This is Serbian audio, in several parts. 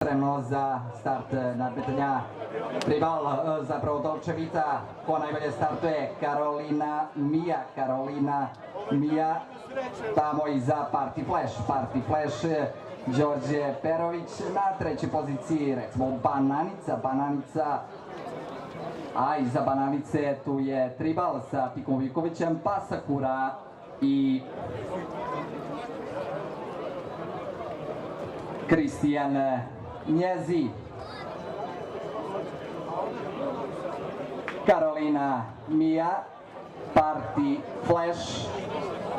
Spremno za start nadmetanja rival, zapravo Dolčevita, ko najbolje startuje Karolina Mija, tamo i za Party Flash, Đorđe Perović na trećoj poziciji, recimo Bananica, a iza Bananice tu je Tribal sa Tikom Vikovićem, pa Sakura i Kristijan Njezi. Karolina Mija, Party Flash,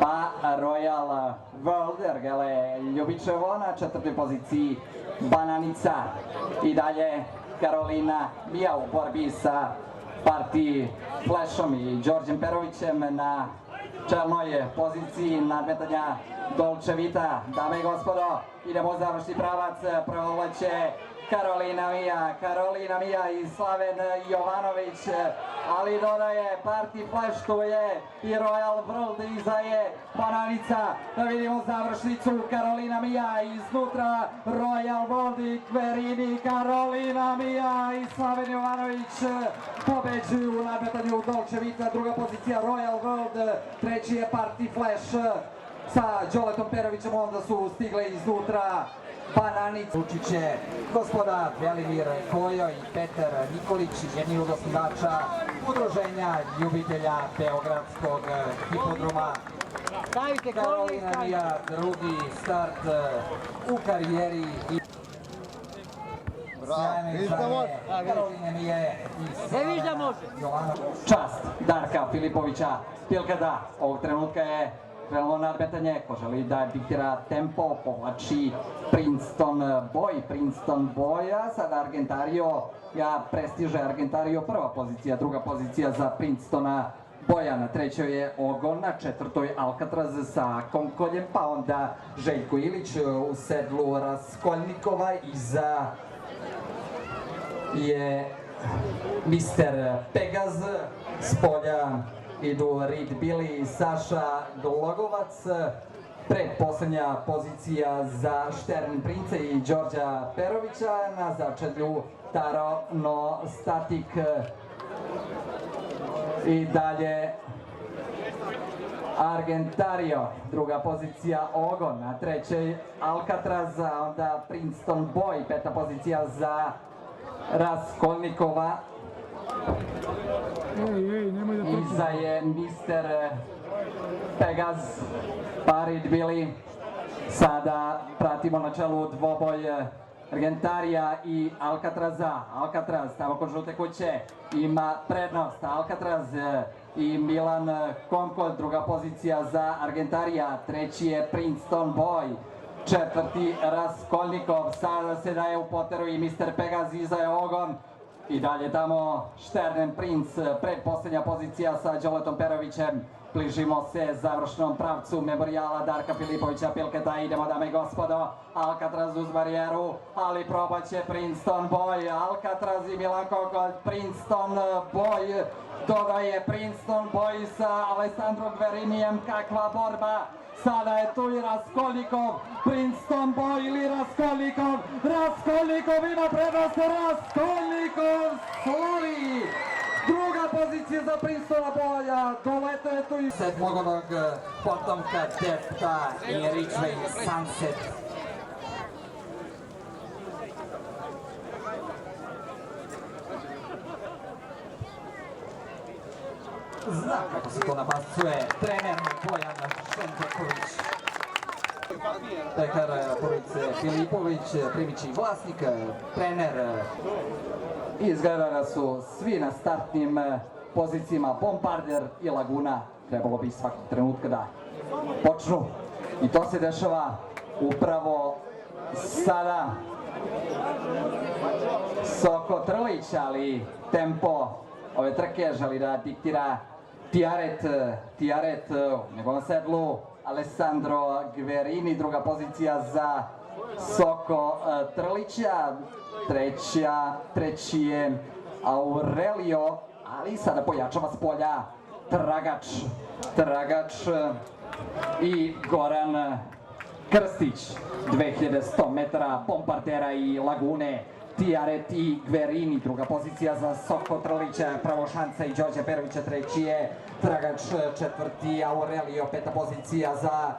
pa Royal World, Ergele Ljubičevo na četvrtoj poziciji Bananica. I dalje Karolina Mija u borbi sa Party Flashom i Đorđem Perovićem na čelnoj poziciji nadmetanja Dolčevita. Dame i gospodo, idemo u završni pravac, provoleće Karolina Mija i Slaven Jovanović, ali dodaje Party Flash, tu je i Royal World, iza je Bananica. Da vidimo završnicu, Karolina Mija iznutra, Royal World i Kverini, Karolina Mija i Slaven Jovanović pobeđuju u nadmetanju Dolčevita. Druga pozicija Royal World, treći je Party Flash sa Đoletom Perovićem, onda su stigle iznutra Bananica. Učiće gospoda Velimir Kojo i Petar Nikolić, jedni od osnivača udruženja ljubitelja Beogradskog hipodroma. Karolina Mija, drugi start u karijeri. Karolina Mije i Slavena Jovanović. Čast Darka Filipovića Pilkada ovog trenutka je krenulo nadmetanje, ko želi da diktira tempo, povlači Princeton Boy, a sada Argentario, prestiže Argentario, prva pozicija, druga pozicija za Princetona Boja, na trećoj je Ogon, na četvrtoj Alcatraz sa Konkoljem, pa onda Željko Ilić u sedlu Raskoljnikova, iza je Mr. Pegaz, s polja idu Reed Billy i Saša Glogovac, predposlednja pozicija za Štern Prince i Đorđa Perovića, na začelju Taro No Static. I dalje Argentario, druga pozicija Ogon, na trećoj Alcatraz, a onda Princeton Boy, peta pozicija za Raskolnikova. Iza je Mr. Pegaz, Reed Billy. Sada pratimo na čelu dvoboj Argentarija i Alcatraza. Alcatraz tamo kod žute kuće ima prednost. Alcatraz i Milan Konkol, druga pozicija za Argentarija, treći je Princeton Boy, četvrti Raskolnikov, sada se daje u poteru i Mr. Pegaz, iza je Ogon. I dalje tamo Štern Prince, predposlednja pozicija sa Đoletom Perovićem. Bližimo se završnom pravcu memorijala Darka Filipovića Pilketa. Idemo, dame i gospodo, Alcatraz uz barijeru, ali probaće Princeton Boy. Alcatraz i Milan Konkol, Princeton Boy, dodaje Princeton Boy sa Alessandro Gverinijem. Kakva borba! Sada je tu i Raskolnikov, Princeton Boy ili Raskolnikov. Raskolnikov ima prednost, Raskolnikov slavi! Druga pozicija za Princetona Boya, dolete je tu i sedmogodnog potomka Depta i Ridgeway Sunset. Zna kako se to nabacuje trener Bojan Šenteković. Pekar porodice Filipović, primići vlasnik, trener. Izgleda da su svi na startnim pozicijama. Bombarder i Laguna trebalo bi svakog trenutka da počnu. I to se dešava upravo sada. Soko Trlić, ali tempo ove trke želi da diktira Tiaret u njegovom sedlu, Alessandro Gverini, druga pozicija za Soko Trlića, treći je Aurelio, ali sada pojačava s polja Tragač i Goran Krstić, 2100 metara Bombardera i Lagune, Tiaret i Gverini, druga pozicija za Soko Trlića, pravo šansa i Đorđe Perovića, treći je Tragač, četvrti Aurelio, peta pozicija za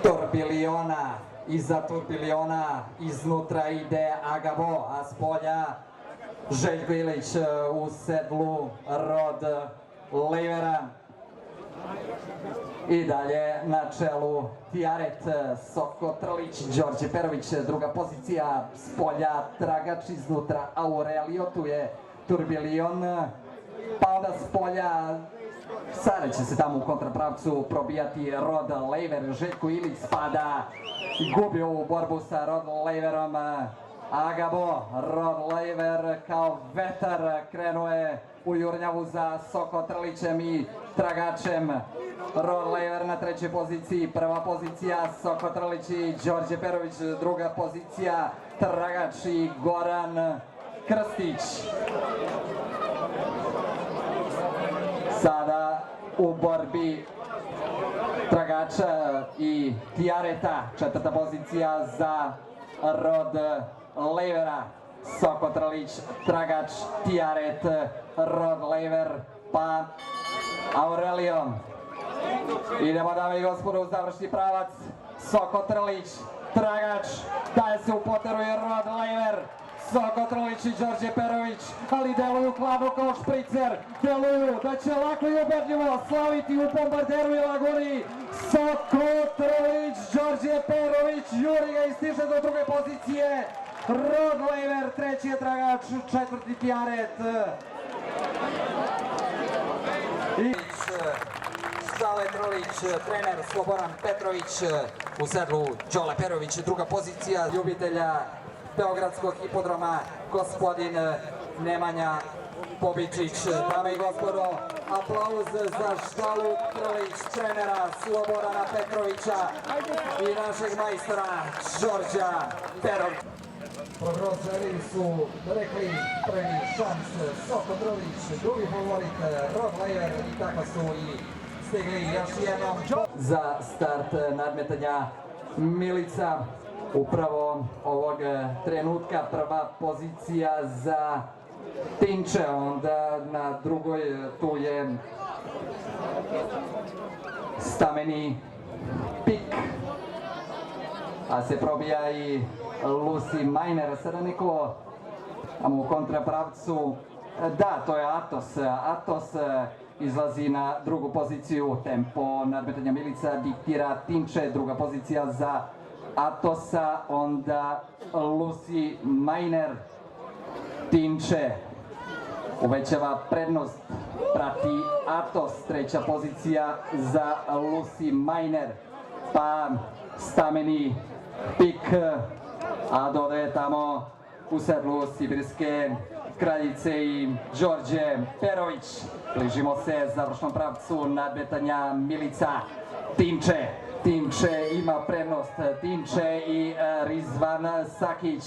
Turbiliona, iza Turbiliona iznutra ide Agabo, a s polja Željko Ilić u sedlu Rod Lejvera. I dalje na čelu Tiaret, Soko Trlić, Đorđe Perović, druga pozicija s polja Tragač, iznutra Aurelio, tu je Turbilion, pa onda s polja sada će se tamo u kontrapravcu probijati Rod Lejver, Željko Ilić spada i gubi ovu borbu sa Rod Lejverom. Agabo, Rod Lejver kao vetar krenuo je u jurnjavu za Soko Trlićem i Tragačem. Rod Lejver na trećoj poziciji, prva pozicija Soko Trlić i Đorđe Perović, druga pozicija Tragač i Goran Krstić. Sada u borbi Tragača i Tiareta, četvrta pozicija za Rod Lejvera, Soko Trlić, Tragač, Tiaret, Rod Lejver, pa Aurelio. Idemo, dame i gospodo, u završni pravac. Soko Trlić, Tragač, daje se u poteru i Rod Lejver. Soko Trlić i Đorđe Perović, ali deluju hladno kao špricer, deluju da će lako i ubedljivo slaviti u Bombarderu i Laguni. Soko Trlić, Đorđe Perović, juri ga i stiže do druge pozicije. Rod Lejver, treći je Tragač, četvrti Tiaret. Zale Trlić, trener Slobodan Petrović, u sedlu Đole Perović, druga pozicija ljubitelja Beogradskog hipodroma, gospodin Nemanja Bobičić. Dame i gospodo, aplauz za Štalu Trlić, trenera Slobodana Petrovića i našeg majstora Đorđa Perovića. Prognožeri su rekli prvi šans Soko Trlić, drugi favorit Rod Lejver i tako su i stigli još jednom za start nadmetanja Milica. Upravo ovog trenutka prva pozicija za Tinče, onda na drugoj tu je Stameni Pik, a se probija i Lucy Miner. Sada neko tamo u kontrapravcu, da, to je Atos. Atos izlazi na drugu poziciju, tempo nadmetanja Milica diktira Tinče, druga pozicija za Atosa, onda Lucy Miner. Tinče uvećava prednost, prati Atos, treća pozicija za Lucy Miner, pa Stameni Pik, a dodaje tamo u sedlu Sibirske kraljice i Đorđe Perović. Bližimo se završnom pravcu nadmetanja Milica. Tinče ima prednost, Tinče i Rizvan Sakić.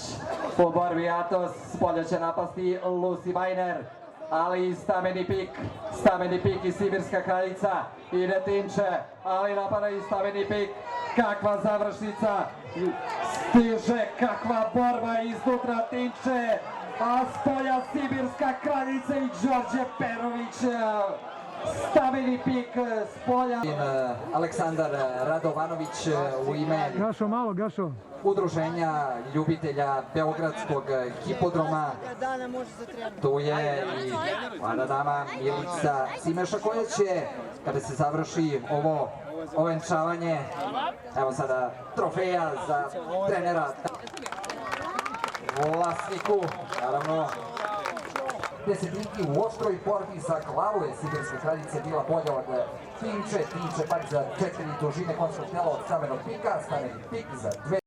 U borbi Atos, s polja će napasti Lucy Miner, ali i Stameni Pik i Sibirska kraljica. Ide Tinče, ali napada i Stameni Pik. Kakva završnica, stiže, kakva borba iznutra Tinče, a s polja Sibirska kraljica i Đorđe Perović. Stameni Pik s polja. Aleksandar Radovanović u ime Udruženja ljubitelja Beogradskog hipodroma. Tu je i mlada dama Milica Simeša, koja će, kada se završi ovo ovenčavanje, evo sada trofeja za trenera vlasniku, naravno desetinki u oštroj borbi za glavu je Sibirska kraljica bila bolja od Tinče pak za 4 dužine konjskog tela od Stamenog Pika, Stameni Pik za 2